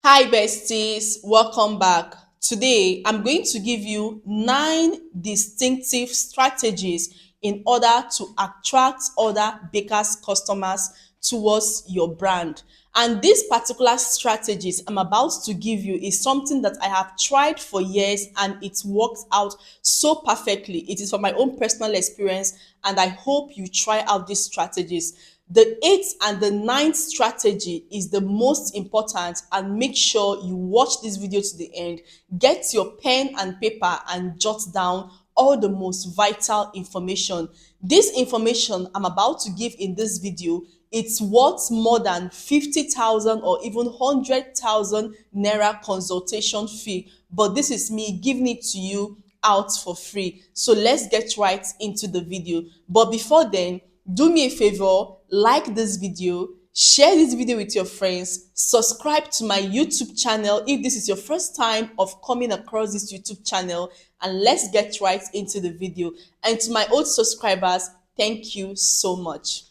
Hi, besties. Welcome back. Today, I'm going to give you 9 distinctive strategies in order to attract other bakers' customers towards your brand. And these particular strategies I'm about to give you is something that I have tried for years and it works out so perfectly. It is from my own personal experience, and I hope you try out these strategies. The eighth and the ninth strategy is the most important, and make sure you watch this video to the end. Get your pen and paper and jot down all the most vital information. This information I'm about to give in this video, it's worth more than 50,000 or even 100,000 naira consultation fee, but this is me giving it to you out for free. So let's get right into the video. But before then, do me a favor, like this video, share this video with your friends, subscribe to my YouTube channel if this is your first time of coming across this YouTube channel, and let's get right into the video. And to my old subscribers, thank you so much.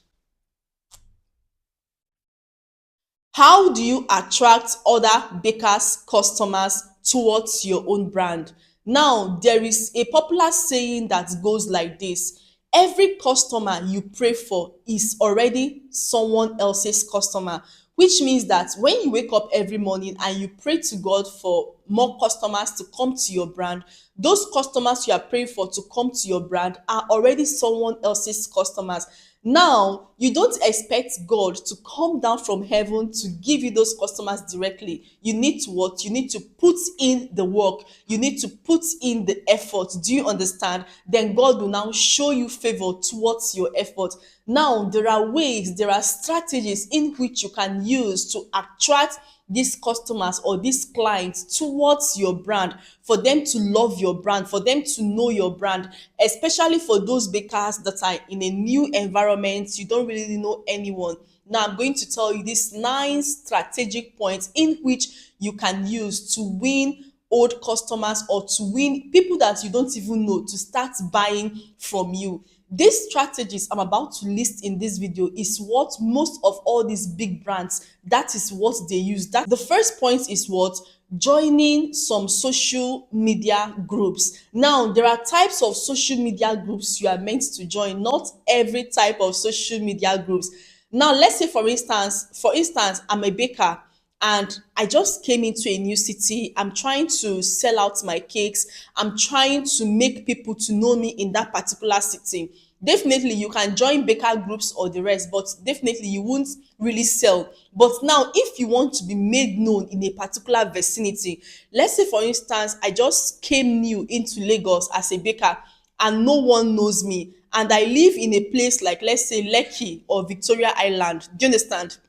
How do you attract other bakers customers towards your own brand? Now, there is a popular saying that goes like this: every customer you pray for is already someone else's customer, which means that when you wake up every morning and you pray to God for more customers to come to your brand, those customers you are praying for to come to your brand are already someone else's customers. Now, you don't expect God to come down from heaven to give you those customers directly. You need to what? You need to put in the work. You need to put in the effort. Do you understand? Then God will now show you favor towards your effort. Now, there are ways, there are strategies in which you can use to attract these customers or these clients towards your brand, for them to love your brand, for them to know your brand, especially for those bakers that are in a new environment. You don't really know anyone. Now I'm going to tell you these 9 strategic points in which you can use to win old customers or to win people that you don't even know to start buying from you. These strategies I'm about to list in this video is what most of all these big brands, that is what they use. That the first point is what? Joining some social media groups. Now, there are types of social media groups you are meant to join, not every type of social media groups. Now, let's say for instance, I'm a baker and I just came into a new city. I'm trying to sell out my cakes. I'm trying to make people to know me in that particular city. Definitely, you can join baker groups or the rest, but definitely you won't really sell. But now, if you want to be made known in a particular vicinity, let's say for instance, I just came new into Lagos as a baker and no one knows me, and I live in a place like, let's say, Lekki or Victoria Island. Do you understand?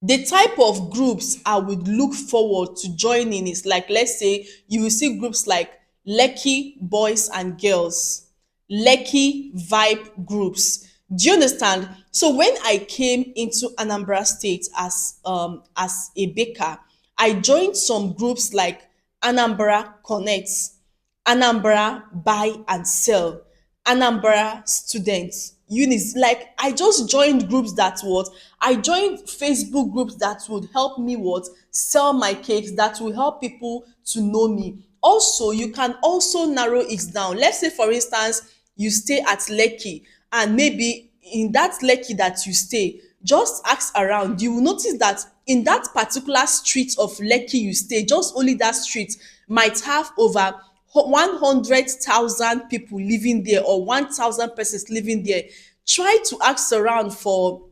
The type of groups I would look forward to joining is like, let's say you will see groups like Lekki Boys and Girls, Lekki Vibe groups. Do you understand? So when I came into Anambra State as a baker, I joined some groups like Anambra Connects, Anambra Buy and Sell, Anambra Students, Unis. Like, I just joined groups that what? I joined Facebook groups that would help me what? Sell my cakes, that will help people to know me. Also, you can also narrow it down. Let's say for instance, you stay at Lekki, and maybe in that Lekki that you stay, just ask around. You will notice that in that particular street of Lekki you stay, just only that street might have over 100,000 people living there, or 1,000 persons living there. Try to ask around for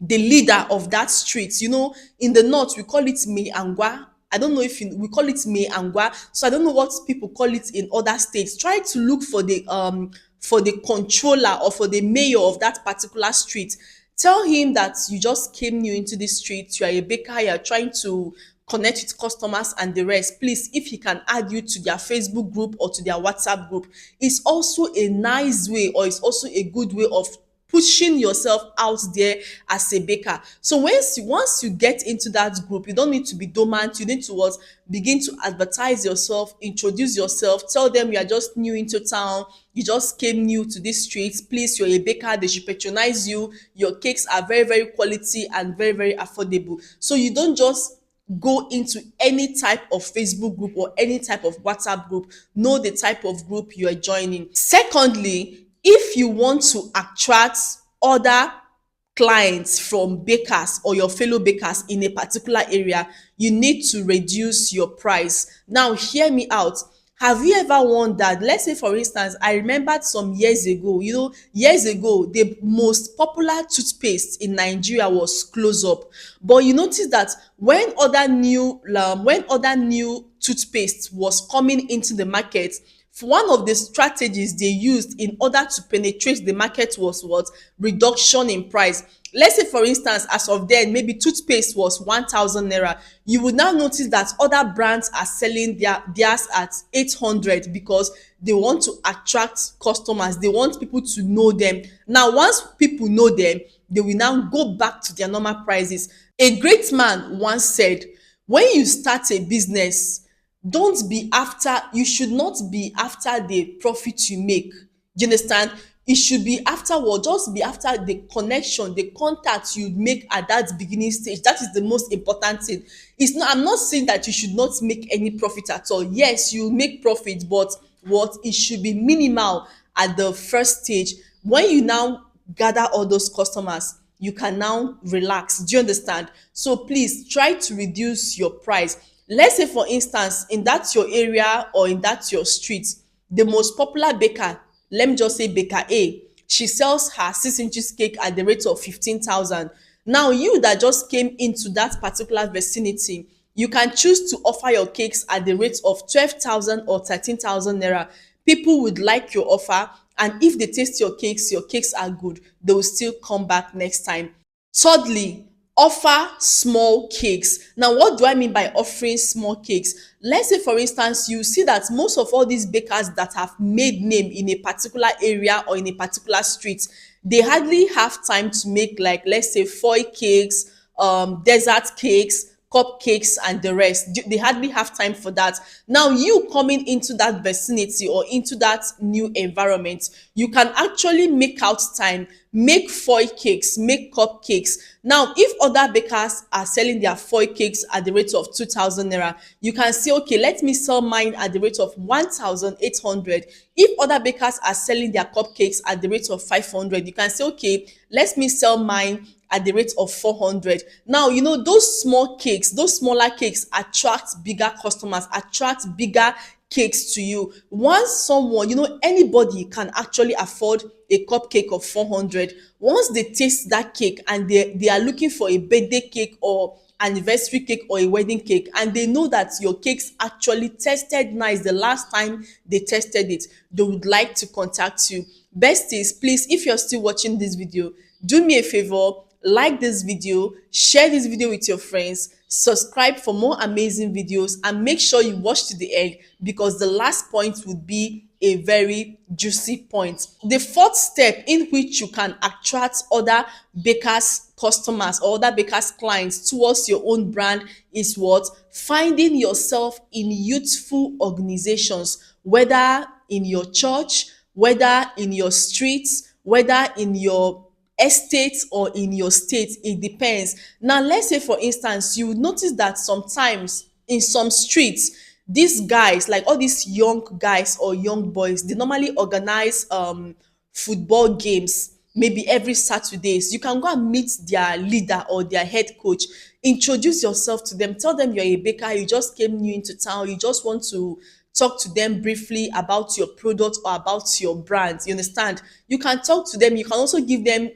the leader of that street. You know, in the north we call it May Angwa. I don't know if we call it May Angwa. So I don't know what people call it in other states. Try to look for the controller or for the mayor of that particular street. Tell him that you just came new into this street, you are a baker, you are trying to connect with customers and the rest. Please, if he can add you to their Facebook group or to their WhatsApp group, it's also a nice way, or it's also a good way of pushing yourself out there as a baker. So once you get into that group, you don't need to be dormant. You need to what? Begin to advertise yourself, introduce yourself, tell them you are just new into town, you just came new to this street. Please, you're a baker, they should patronize you. Your cakes are very, very quality and very, very affordable. So you don't just go into any type of Facebook group or any type of WhatsApp group. Know the type of group you are joining. Secondly, if you want to attract other clients from bakers or your fellow bakers in a particular area, you need to reduce your price. Now, hear me out. Have you ever wondered, let's say for instance, I remembered some years ago, years ago, the most popular toothpaste in Nigeria was Close Up. But you notice that when other new toothpaste was coming into the market, one of the strategies they used in order to penetrate the market was what? Reduction in price. Let's say for instance, as of then, maybe toothpaste was 1,000 naira. You would now notice that other brands are selling theirs at 800 because they want to attract customers. They want people to know them. Now, once people know them, they will now go back to their normal prices. A great man once said, when you start a business, you should not be after the profit you make. Do you understand? It should be afterward, just be after the connection, the contact you make at that beginning stage. That is the most important thing. I'm not saying that you should not make any profit at all. Yes, you make profit, but it should be minimal at the first stage. When you now gather all those customers, you can now relax. Do you understand? So please try to reduce your price. Let's say for instance, in that your area or in that your street, the most popular baker, let me just say baker A, she sells her 6 inches cake at the rate of 15,000. Now you that just came into that particular vicinity, you can choose to offer your cakes at the rate of 12,000 or 13,000 naira. People would like your offer, and if they taste your cakes are good, they will still come back next time. Thirdly, offer small cakes. Now, what do I mean by offering small cakes? Let's say, for instance, you see that most of all these bakers that have made name in a particular area or in a particular street, they hardly have time to make, like, let's say, foil cakes, dessert cakes, cupcakes and the rest. They hardly have time for that. Now, you coming into that vicinity or into that new environment, you can actually make out time, make foil cakes, make cupcakes. Now, if other bakers are selling their foil cakes at the rate of 2,000 naira, you can say, okay, let me sell mine at the rate of 1,800. If other bakers are selling their cupcakes at the rate of 500, you can say, okay, let me sell mine at the rate of 400. Now, those small cakes, those smaller cakes attract bigger customers, attract bigger cakes to you. Once someone, anybody can actually afford a cupcake of 400. Once they taste that cake and they are looking for a birthday cake or anniversary cake or a wedding cake, and they know that your cakes actually tested nice the last time they tested it, they would like to contact you. Besties, please, if you're still watching this video, do me a favor, like this video, share this video with your friends, subscribe for more amazing videos, and make sure you watch to the end, because the last point would be a very juicy point. The fourth step in which you can attract other bakers customers or other bakers clients towards your own brand is what? Finding yourself in youthful organizations, whether in your church, whether in your streets, whether in your estate or in your state. It depends. Now, let's say for instance, you would notice that sometimes in some streets, these guys, like all these young guys or young boys, they normally organize football games maybe every Saturdays. You can go and meet their leader or their head coach, introduce yourself to them, tell them you're a baker, you just came new into town, you just want to talk to them briefly about your product or about your brand. You understand? You can talk to them. You can also give them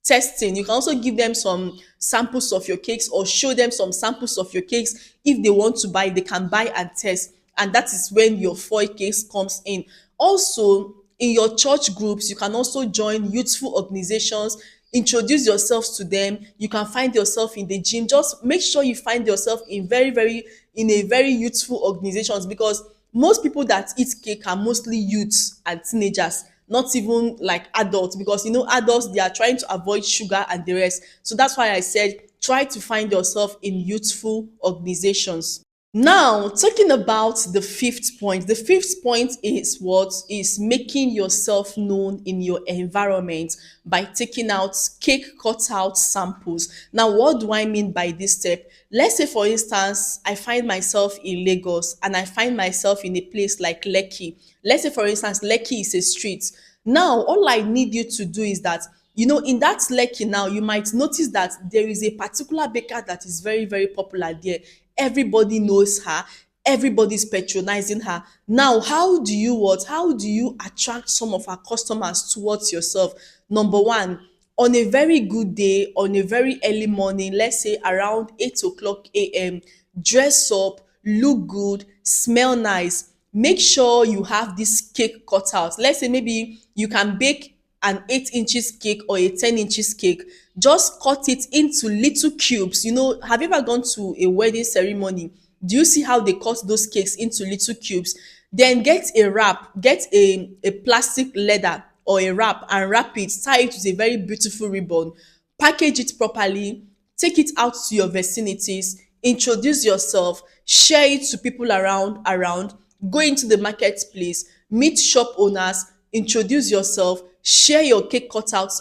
testing. You can also give them some samples of your cakes or show them some samples of your cakes. If they want to buy, they can buy and test. And that is when your foil cakes comes in. Also, in your church groups, you can also join youthful organizations, introduce yourselves to them. You can find yourself in the gym. Just make sure you find yourself in a very youthful organizations, because most people that eat cake are mostly youths and teenagers, not even like adults, because adults, they are trying to avoid sugar and the rest. So that's why I said try to find yourself in youthful organizations. Now, talking about the fifth point, the fifth point is what is making yourself known in your environment by taking out cake cutout samples. Now, what do I mean by this step? Let's say, for instance, I find myself in Lagos and I find myself in a place like Lekki. Let's say, for instance, Lekki is a street. Now, all I need you to do is that, in that Lekki now, you might notice that there is a particular baker that is very, very popular there. Everybody knows her. Everybody's patronizing her. Now, how do you what? How do you attract some of our customers towards yourself? Number one, on a very good day, on a very early morning, let's say around 8 o'clock a.m., dress up, look good, smell nice. Make sure you have this cake cut out. Let's say maybe you can bake an 8 inches cake or a 10 inches cake. Just cut it into little cubes. Have you ever gone to a wedding ceremony? Do you see how they cut those cakes into little cubes? Then get a wrap, get a plastic leather or a wrap, and wrap it, tie it with a very beautiful ribbon, package it properly, take it out to your vicinities, introduce yourself, share it to people around, go into the marketplace, meet shop owners, introduce yourself, share your cake cutouts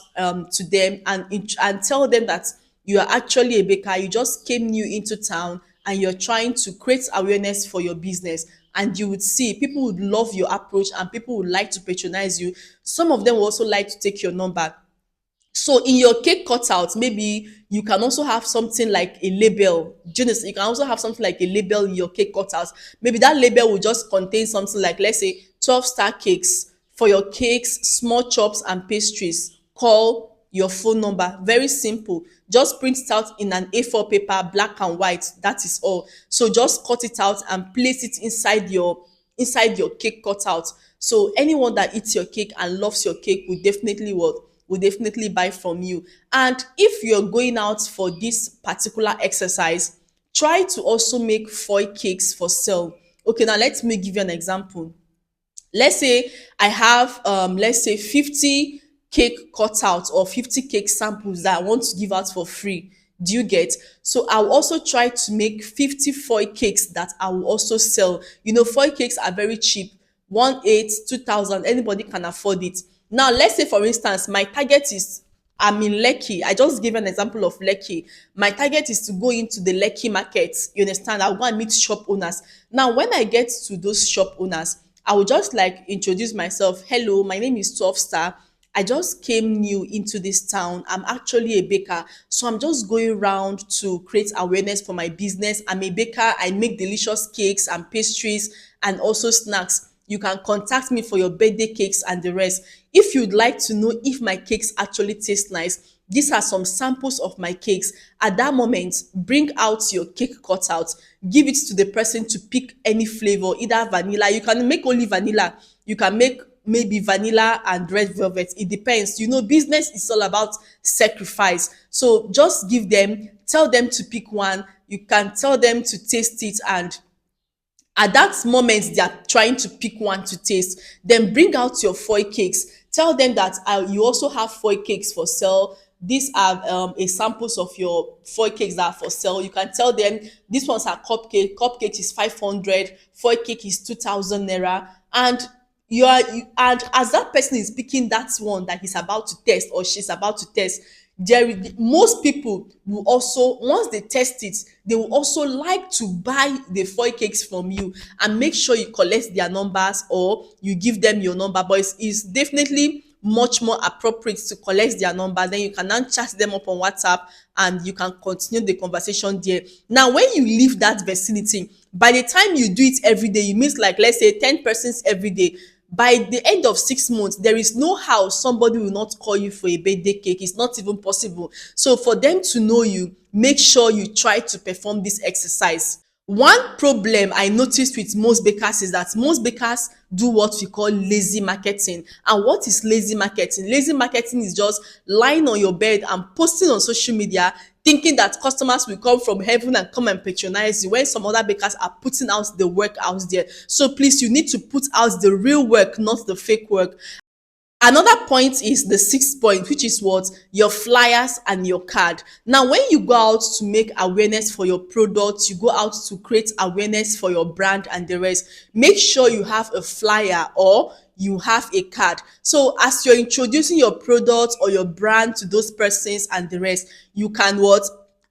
to them, and tell them that you are actually a baker. You just came new into town and you're trying to create awareness for your business. And you would see people would love your approach and people would like to patronize you. Some of them will also like to take your number. So in your cake cutout, maybe you can also have something like a label. Jonas, you can also have something like a label in your cake cutout. Maybe that label will just contain something like, let's say, 12-star cakes. For your cakes, small chops and pastries, call your phone number. Very simple. Just print it out in an A4 paper, black and white. That is all. So just cut it out and place it inside your cake cutout. So anyone that eats your cake and loves your cake will definitely what? Will definitely buy from you. And if you're going out for this particular exercise, try to also make foil cakes for sale. Okay, now let me give you an example. Let's say I have let's say 50 cake cutouts or 50 cake samples that I want to give out for free. Do you get? So I'll also try to make 50 foil cakes that I will also sell. Foil cakes are very cheap. 1 8 2,000, anybody can afford it. Now let's say, for instance, my target is, I'm in Lekki. I just gave an example of Lekki. My target is to go into the Lekki market. You understand? I'll go and meet shop owners. Now, when I get to those shop owners, I will just like introduce myself. Hello, my name is 12 Star. I just came new into this town. I'm actually a baker. So I'm just going around to create awareness for my business. I'm a baker. I make delicious cakes and pastries and also snacks. You can contact me for your birthday cakes and the rest. If you'd like to know if my cakes actually taste nice, these are some samples of my cakes. At that moment, bring out your cake cutout, give it to the person to pick any flavor, either vanilla. You can make only vanilla. You can make maybe vanilla and red velvet. It depends. Business is all about sacrifice. So just give them, tell them to pick one. You can tell them to taste it, and at that moment they are trying to pick one to taste, then bring out your foil cakes. Tell them that you also have foil cakes for sale. These are a samples of your foil cakes that are for sale. You can tell them these ones are cupcake is 500, foil cake is 2,000 naira. And and as that person is picking that one that he's about to test or she's about to test, most people will also, once they test it, they will also like to buy the foil cakes from you. And make sure you collect their numbers or you give them your number. But it's definitely much more appropriate to collect their number. Then you can now chat them up on WhatsApp and you can continue the conversation there. Now, when you leave that vicinity, by the time you do it every day, you meet like, let's say, 10 persons every day. By the end of 6 months, there is no how somebody will not call you for a birthday cake. It's not even possible. So for them to know you, make sure you try to perform this exercise. One problem I noticed with most bakers is that most bakers do what we call lazy marketing. And what is lazy marketing? Lazy marketing is just lying on your bed and posting on social media, thinking that customers will come from heaven and come and patronize you, when some other bakers are putting out the work out there. So please, you need to put out the real work, not the fake work. Another point is the sixth point, which is what? Your flyers and your card. Now, when you go out to make awareness for your product, you go out to create awareness for your brand and the rest, make sure you have a flyer or you have a card. So as you're introducing your product or your brand to those persons and the rest, you can what?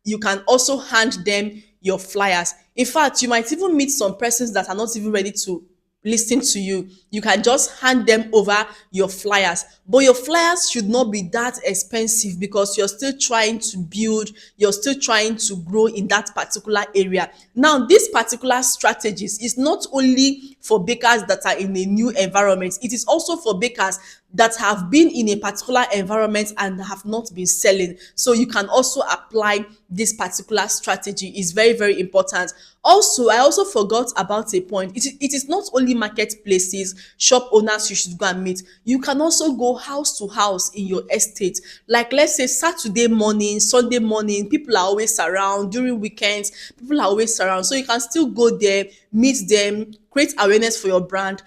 You can also hand them your flyers. In fact, you might even meet some persons that are not even ready to listen to you. You can just hand them over your flyers, but your flyers should not be that expensive because you're still trying to build, you're still trying to grow in that particular area. Now, this particular strategies is not only for bakers that are in a new environment, it is also for bakers that have been in a particular environment and have not been selling. So you can also apply this particular strategy. Is very, very important. Also, I also forgot about a point. It is not only marketplaces, shop owners you should go and meet. You can also go house to house in your estate. Like, let's say Saturday morning, Sunday morning, people are always around. During weekends, people are always around. So you can still go there, meet them, create awareness for your brand,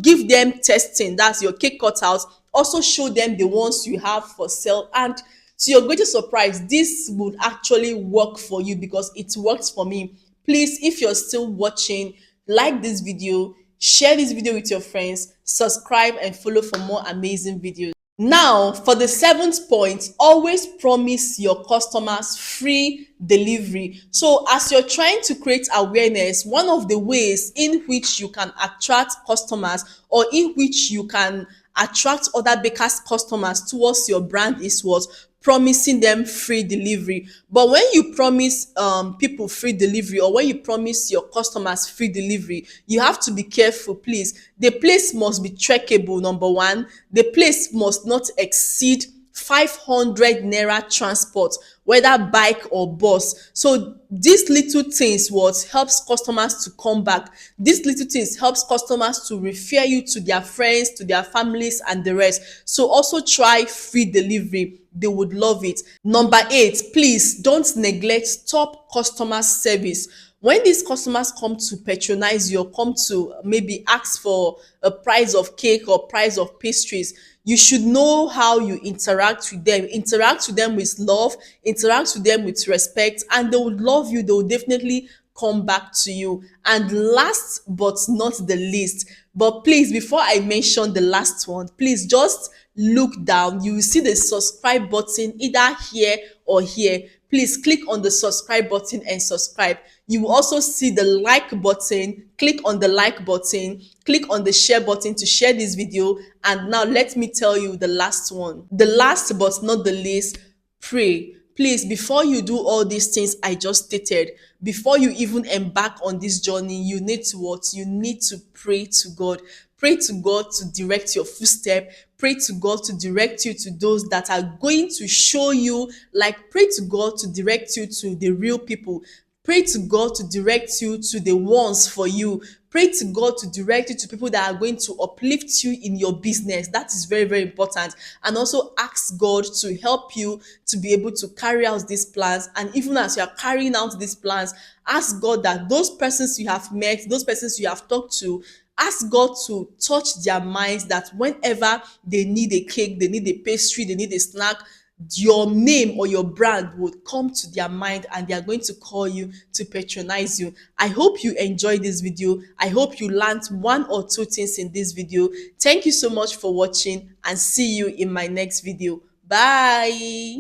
give them testing, that's your cake cutout. Also show them the ones you have for sale, and to your greatest surprise, this would actually work for you because it works for me. Please, if you're still watching, like this video, share this video with your friends, subscribe and follow for more amazing videos. Now, for the seventh point, always promise your customers free delivery. So, as you're trying to create awareness, one of the ways in which you can attract customers or in which you can attract other bakers' customers towards your brand is what? Promising them free delivery. But when you promise people free delivery, or when you promise your customers free delivery, you have to be careful. Please, the place must be trackable. Number one, the place must not exceed 500 naira transport, whether bike or bus. So these little things what helps customers to come back. These little things helps customers to refer you to their friends, to their families and the rest. So also try free delivery. They would love it. Number eight, please don't neglect top customer service. When these customers come to patronize you or come to maybe ask for a price of cake or price of pastries, you should know how you interact with them. Interact with them with love, interact with them with respect, and they would love you. They will definitely come back to you. And last but not the least, but please, before I mention the last one, please just look down. You will see the subscribe button either here or here. Please click on the subscribe button and subscribe. You will also see the like button. Click on the like button. Click on the share button to share this video. And now let me tell you the last one. The last but not the least, pray. Please, before you do all these things I just stated, before you even embark on this journey, you need to what? You need to pray to God. Pray to God to direct your footstep. Pray to God to direct you to those that are going to show you, like pray to God to direct you to the real people. Pray to God to direct you to the ones for you. Pray to God to direct you to people that are going to uplift you in your business. That is very, very important. And also ask God to help you to be able to carry out these plans. And even as you are carrying out these plans, ask God that those persons you have met, those persons you have talked to, ask God to touch their minds that whenever they need a cake, they need a pastry, they need a snack, your name or your brand would come to their mind and they are going to call you to patronize you. I hope you enjoyed this video. I hope you learned one or two things in this video. Thank you so much for watching and see you in my next video. Bye.